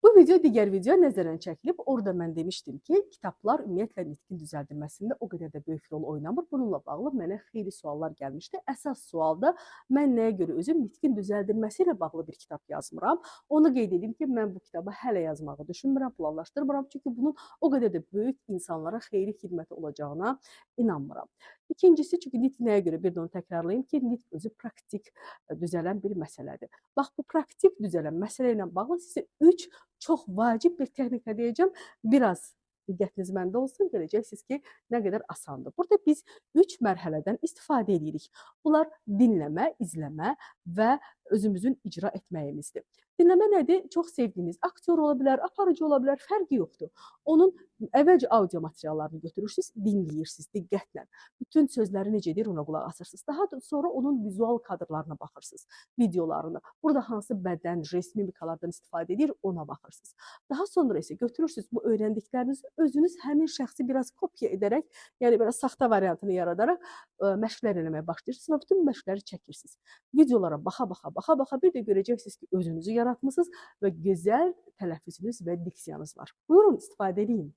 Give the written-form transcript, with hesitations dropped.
Bu video digər video nəzərdən çəkilib. Orada mən demişdim ki, kitablar ümumiyyətlə nitqin düzəldilməsində o qədər də böyük rol oynamır. Bununla bağlı mənə xeyli suallar gəlmişdi. Əsas sual da mən nəyə görə özüm nitqin düzəldilməsi ilə bağlı bir kitab yazmıram. Onu qeyd edim ki, mən bu kitabı hələ yazmağı düşünmürəm, planlaşdırmıram. Çünki bunun o qədər də böyük insanlara xeyri xidməti olacağına inanmıram. İkincisi, çünki nitq nəyə görə bir də onu təkrarlayım ki, nitq özü praktik düzələn bir məsələdir. Bax, bu praktik düzələn məsələ ilə bağlı sizə 3 çox vacib bir texnika deyəcəm. Biraz diqqətiniz məndə olsun, görəcəksiniz ki, nə qədər asandır. Burada biz 3 mərhələdən istifadə edirik. Bunlar dinləmə, izləmə və özümüzün icra etməyimizdir. Dinləmə nədir? Çox sevdiyiniz aktyor ola bilər, aparıcı ola bilər, fərqi yoxdur. Onun əvvəlcə audio materiallarını götürürsünüz, dinləyirsiniz diqqətlə. Bütün sözləri necə deyir, ona qulaq asırsınız. Daha sonra onun vizual kadrlarına baxırsınız, videolarını. Burada hansı bədən, jest, mimikalardan istifadə edir, ona baxırsınız. Daha sonra isə götürürsünüz bu öyrəndiklərinizi, özünüz həmin şəxsi biraz kopya edərək, yəni belə saxta variantını yaradaraq məşqlər eləməyə başlayırsınız və bütün məşqləri çəkirsiniz. Videolara baxa-baxa bir də görəcəksiniz ki, özünüzü yaratmısınız və gözəl tələffüzünüz və diksiyanız var. Buyurun, istifadə edin.